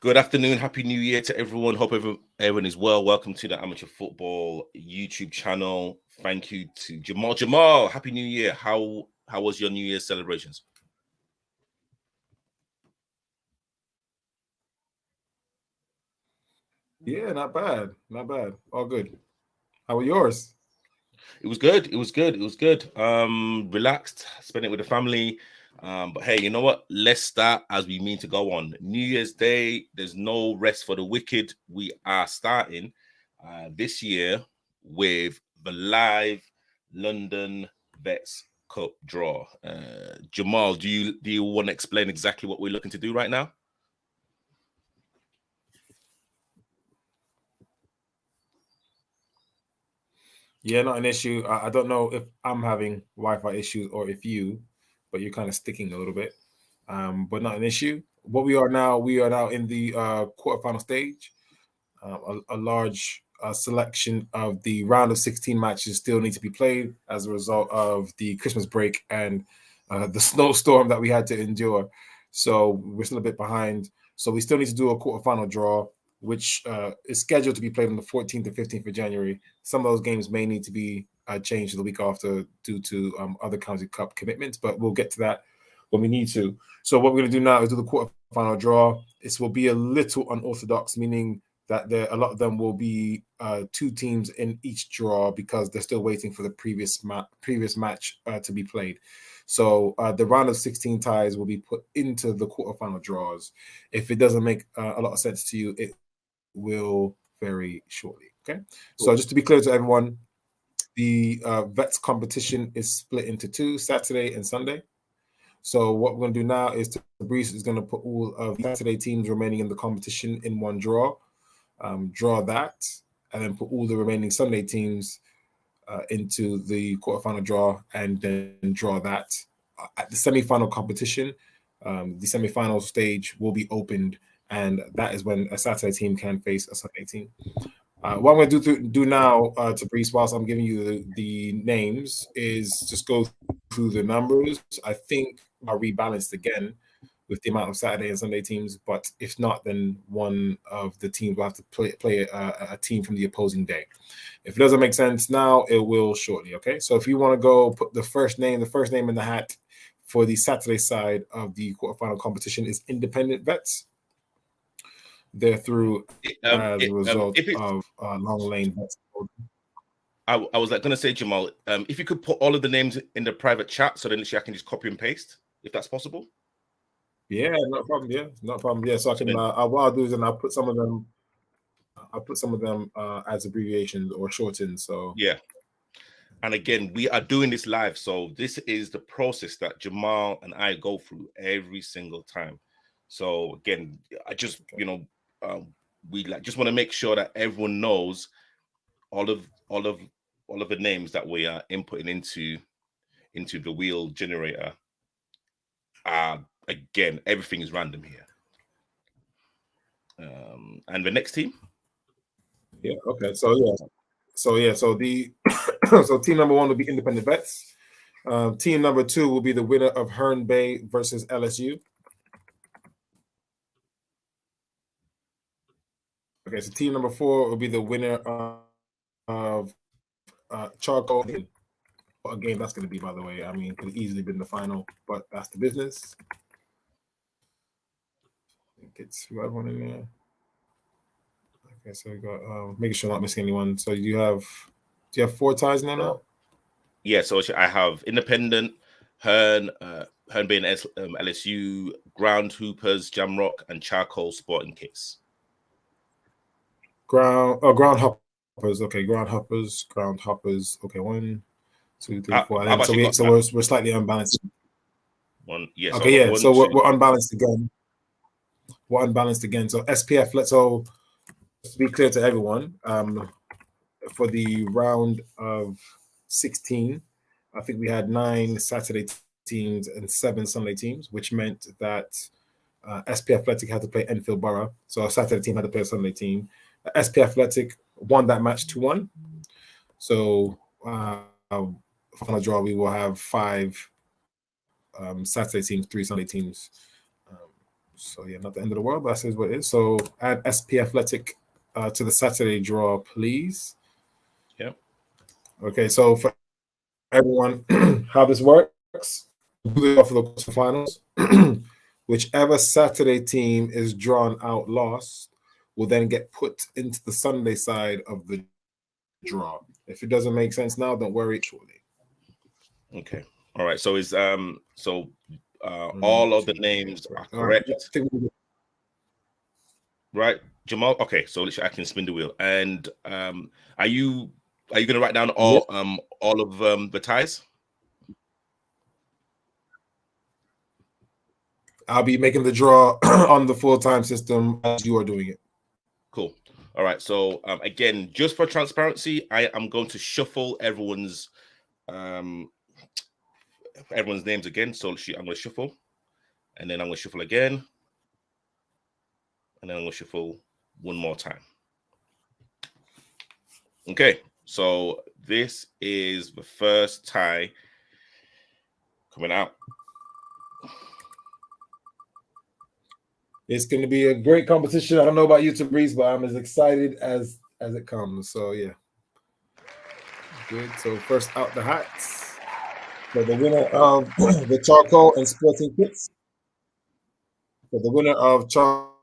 Good afternoon. Happy New Year to everyone. Hope everyone is well. Welcome to the Amateur Football YouTube channel. Thank you to Jamal. Jamal, Happy New Year. How was your New Year's celebrations? Yeah, not bad. Not bad. All good. How were yours? It was good. It was good. It was good. Relaxed, spent it with the family. But hey, you know what? Let's start as we mean to go on. New Year's Day, there's no rest for the wicked. We are starting this year with the live London Vets Cup draw. Jamal, do you want to explain exactly what we're looking to do right now? Yeah, not an issue. I don't know if I'm having Wi-Fi issues or if but you're kind of sticking a little bit. But not an issue. We are now in the quarterfinal stage. A large selection of the round of 16 matches still need to be played as a result of the Christmas break and the snowstorm that we had to endure. So we're still a bit behind. So we still need to do a quarterfinal draw, which is scheduled to be played on the 14th and 15th of January. Some of those games may need to be changed to the week after due to other county cup commitments, but we'll get to that when we need to. So what we're going to do now is do the quarterfinal draw. This will be a little unorthodox, meaning that a lot of them will be two teams in each draw because they're still waiting for the previous match to be played. So the round of 16 ties will be put into the quarterfinal draws. If it doesn't make a lot of sense to you, it will very shortly. Okay. Cool. So just to be clear to everyone, the Vets competition is split into two, Saturday and Sunday. So what we're going to do now is Fabrice is going to put all of the Saturday teams remaining in the competition in one draw. Draw that, and then put all the remaining Sunday teams into the quarterfinal draw, and then draw that. At the semi-final competition, the semi-final stage will be opened, and that is when a Saturday team can face a Sunday team. What I'm going to do now, to Breeze, whilst I'm giving you the names, is just go through the numbers. I think are rebalanced again with the amount of Saturday and Sunday teams, but if not, then one of the teams will have to play a team from the opposing day. If it doesn't make sense now, it will shortly. Okay, so if you want to go put the first name in the hat for the Saturday side of the quarterfinal competition is Independent Vets. They're through as a result of Long Lane Vets. I was going to say, Jamal, if you could put all of the names in the private chat, so then I can just copy and paste, if that's possible. Yeah, no problem. Yeah, no problem. Yeah, so I can. What I'll do is then I'll put some of them. As abbreviations or shortened. So yeah. And again, we are doing this live, so this is the process that Jamal and I go through every single time. So again, I just we just want to make sure that everyone knows all of the names that we are inputting into the wheel generator. Again, everything is random here. And the next team. Yeah. Okay. So the so team number one will be Independent Vets. Team number two will be the winner of Herne Bay versus LSU. Okay, so team number four will be the winner of Charcoal. What a game that's going to be, by the way. I mean, it could have easily been the final, but that's the business. I think it's one in there. Okay, so we got making sure I'm not missing anyone. So do you have four ties now? Yeah, so I have Independent, Herne Bay and LSU, Ground Hoopers, Jamrock, and Charcoal Sporting Kitz. Ground Hoppers. Okay, Ground Hoppers. Okay, 1, 2, 3, 4. And then, so we're slightly unbalanced. One, yes. Okay, yeah. So we're unbalanced again. We're unbalanced again. So SPF. Let's all be clear to everyone. For the round of 16, I think we had 9 Saturday teams and 7 Sunday teams, which meant that SP Athletic had to play Enfield Borough. So a Saturday team had to play a Sunday team. SP Athletic won that match 2-1. So for the draw, we will have 5 Saturday teams, 3 Sunday teams. So yeah, not the end of the world, but that is what it is. So add SP Athletic to the Saturday draw, please. Yep. Okay, so for everyone, how this works, for the quarterfinals, whichever Saturday team is drawn out last will then get put into the Sunday side of the draw. If it doesn't make sense now, don't worry. Surely. Okay. All right. So is all of the names are correct, right, Jamal? Okay. So I can spin the wheel. And are you going to write down all of the ties? I'll be making the draw on the full-time system as you are doing it. Cool. All right. So again, just for transparency, I am going to shuffle everyone's names again. So I'm going to shuffle, and then I'm going to shuffle again, and then I'm going to shuffle one more time. Okay. So this is the first tie coming out. It's going to be a great competition. I don't know about you, Tabriz, but I'm as excited as it comes. So yeah, good. So first out the hats. So the winner of the charcoal and sporting kits. So the winner of charcoal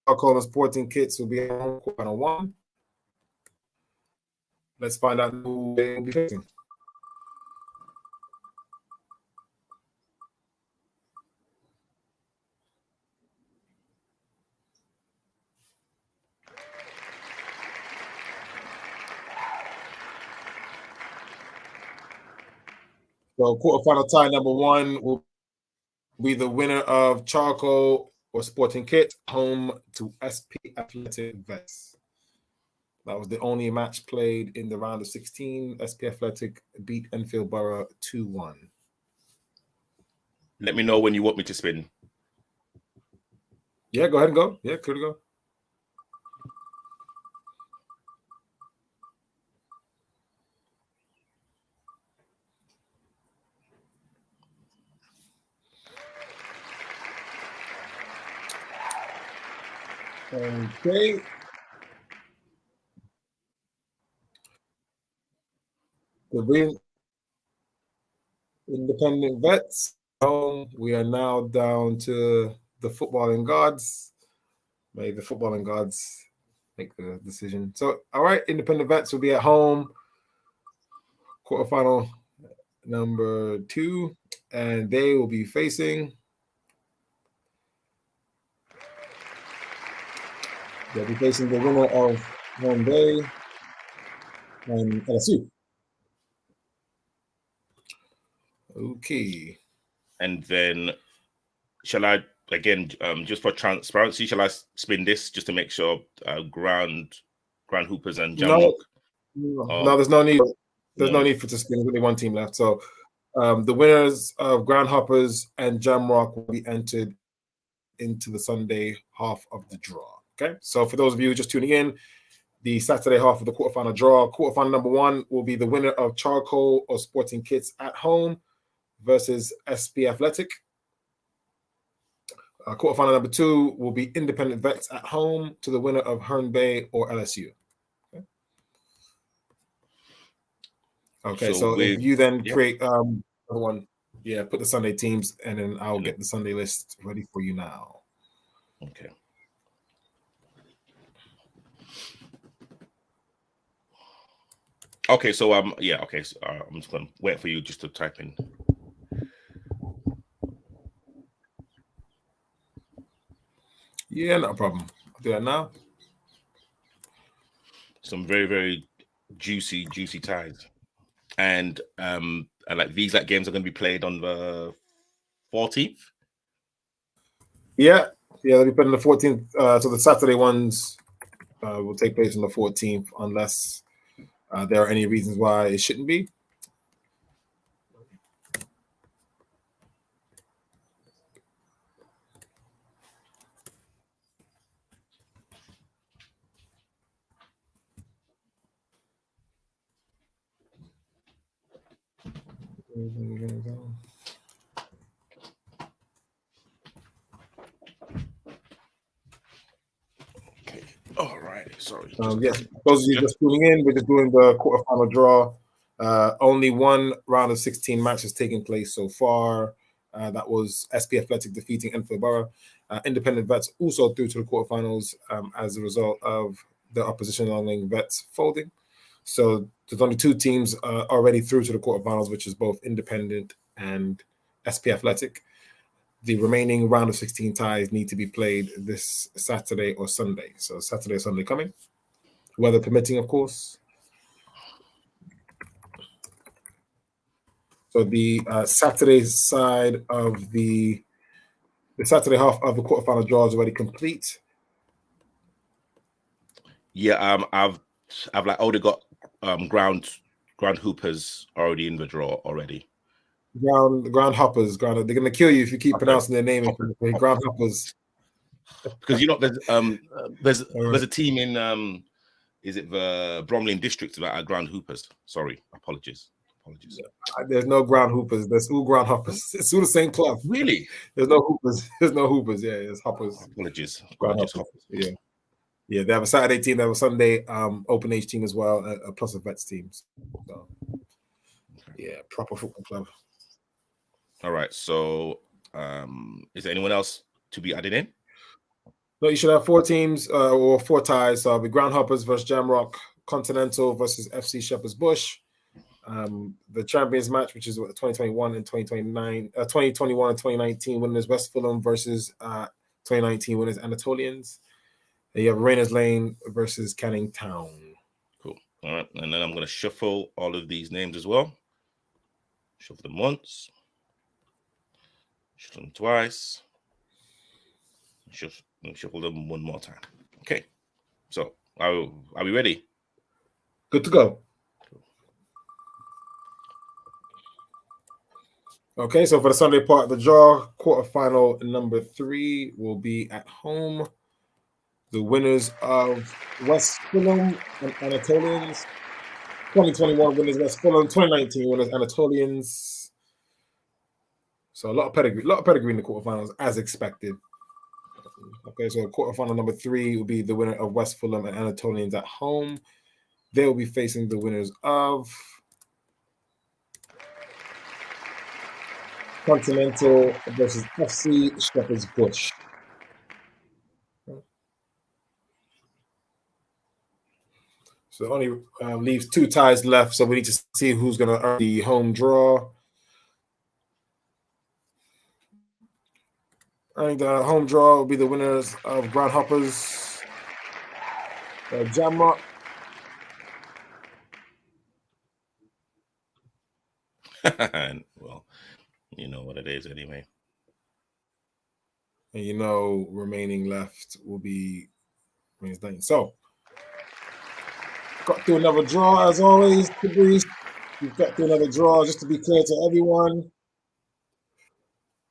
and sporting kits will be on quarter one. Let's find out who they will be facing. So quarterfinal tie number one will be the winner of charcoal or sporting kit, home to SP Athletic Vets. That was the only match played in the round of 16. SP Athletic beat Enfield Borough 2-1. Let me know when you want me to spin. Yeah, go ahead and go. Yeah, could go. Okay. The Independent Vets. We are now down to the footballing gods. May the footballing gods make the decision. So, all right, Independent Vets will be at home. Quarterfinal number 2, and they will be facing. They'll be facing the winner of Home Bay and LSU. Okay. And then, shall I again, just for transparency, shall I spin this just to make sure Grand Hoopers and Jamrock? No, there's no need. There's no need for to spin. There's only one team left. So the winners of Grand Hoppers and Jamrock will be entered into the Sunday half of the draw. Okay. So for those of you just tuning in, the Saturday half of the quarterfinal draw, quarterfinal number 1 will be the winner of charcoal or sporting kits at home versus SP Athletic. Quarterfinal number 2 will be Independent Vets at home to the winner of Herne Bay or LSU. Okay, so if you then create another one, put the Sunday teams, and then I'll get the Sunday list ready for you now. Okay. Okay, so okay. So, I'm just gonna wait for you just to type in. Yeah, no problem. I'll do that now. Some very, very juicy ties. And like these games are going to be played on the 14th. Yeah, they'll be put on the 14th. So the Saturday ones will take place on the 14th, unless there are any reasons why it shouldn't be. All right. Sorry. Yes, those of you just tuning in, we're just doing the quarterfinal draw. Only one round of 16 matches taking place so far. That was SP Athletic defeating Enfield Borough. Independent Vets also through to the quarterfinals as a result of the opposition allowing Vets folding. So there's only two teams already through to the quarterfinals, which is both Independent and SP Athletic. The remaining round of 16 ties need to be played this Saturday or Sunday. So Saturday or Sunday coming, weather permitting, of course. So the Saturday side of the Saturday half of the quarterfinal draw is already complete. Yeah, I've like already got ground hoopers already in the draw already. Ground hoppers. They're gonna kill you if you keep pronouncing their name incorrectly. Ground hoppers. Because there's a team in is it the Bromley district that are ground hoopers? Sorry, apologies. There's no ground hoopers. There's all ground hoppers. It's all the same club. Really? There's no hoopers. There's no hoopers. Yeah, it's hoppers. Apologies. Hoppers. Yeah. Yeah, they have a Saturday team, they have a Sunday open age team as well, plus a vets team. So, yeah, proper football club. All right. So, is there anyone else to be added in? No, you should have four teams or four ties. So it'll be Ground Hoppers versus Jamrock, Continental versus FC Shepherd's Bush. The Champions match, which is 2021 and 2029, 2021 and 2019 winners West Fulham versus 2019 winners Anatolians. And you have Rainers Lane versus Canning Town. Cool. All right. And then I'm going to shuffle all of these names as well. Shuffle them once. Shuffle them twice. Shuffle them one more time. Okay. So, are we ready? Good to go. Okay, so for the Sunday part of the draw, quarterfinal number 3 will be at home. The winners of West Fulham and Anatolians. 2021 winners West Fulham, 2019 winners Anatolians. So a lot of pedigree in the quarterfinals, as expected. Okay, so quarterfinal number 3 will be the winner of West Fulham and Anatolians at home. They will be facing the winners of Continental versus FC Shepherd's Bush. So it only leaves 2 ties left, so we need to see who's going to earn the home draw. I think the home draw will be the winners of Ground Hoppers, Jamrock. Well, you know what it is anyway. And you know, remaining left will be Rainers Lane. So, got through another draw as always, Fabrice. We've got through another draw just to be clear to everyone.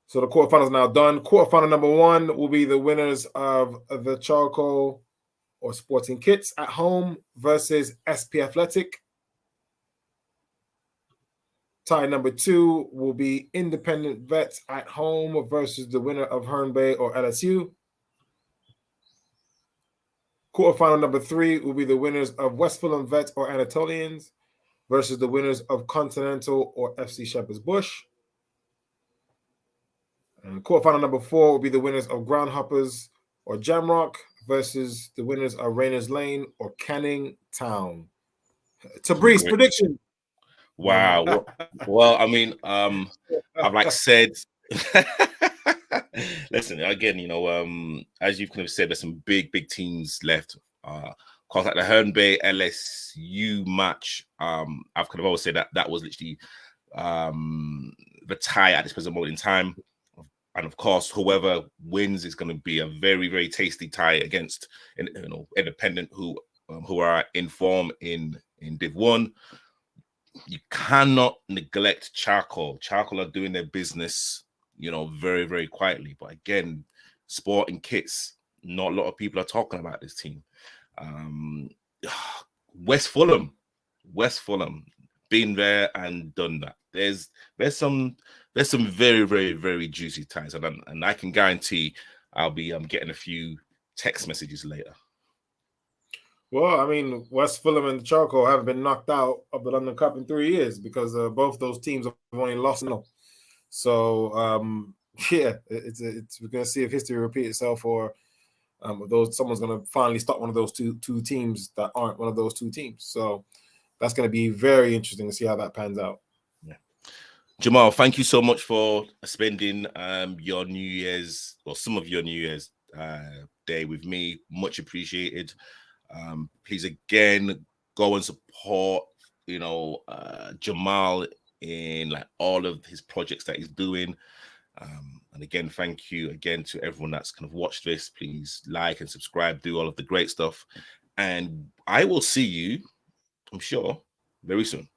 So the quarterfinals now done. Quarterfinal number 1 will be the winners of the Charcoal or Sporting Kitz at home versus SP Athletic. Tie number 2 will be Independent Vets at home versus the winner of Herne Bay or LSU. Quarterfinal number 3 will be the winners of West Fulham Vets or Anatolians versus the winners of Continental or FC Shepherd's Bush. And quarterfinal number 4 will be the winners of Ground Hoppers or Jamrock versus the winners of Rainers Lane or Canning Town. Fabrice, prediction. Wow. Well, I mean, I've like said, listen, again, you know, as you've kind of said, there's some big teams left. Cause like the Herne Bay LSU match, I've kind of always said that was literally the tie at this present moment in time. And of course, whoever wins is going to be a very tasty tie against, you know, Independent who are in form in Div 1. You cannot neglect Charcoal. Charcoal are doing their business, you know, very quietly. But again, Sporting Kitz, not a lot of people are talking about this team. West Fulham, been there and done that. There's some very juicy ties, and I can guarantee I'll be getting a few text messages later. Well, I mean, West Fulham and the Charcoal haven't been knocked out of the London Cup in 3 years because both those teams have only lost no. So yeah, it's we're gonna see if history repeat itself, or someone's gonna finally stop one of those two teams that aren't one of those two teams. So that's gonna be very interesting to see how that pans out. Yeah. Jamal, thank you so much for spending your New Year's, or some of your New Year's day with me. Much appreciated. Please again go and support, Jamal in like all of his projects that he's doing. And again, thank you again to everyone that's kind of watched this. Please like and subscribe, do all of the great stuff. And I will see you, I'm sure, very soon.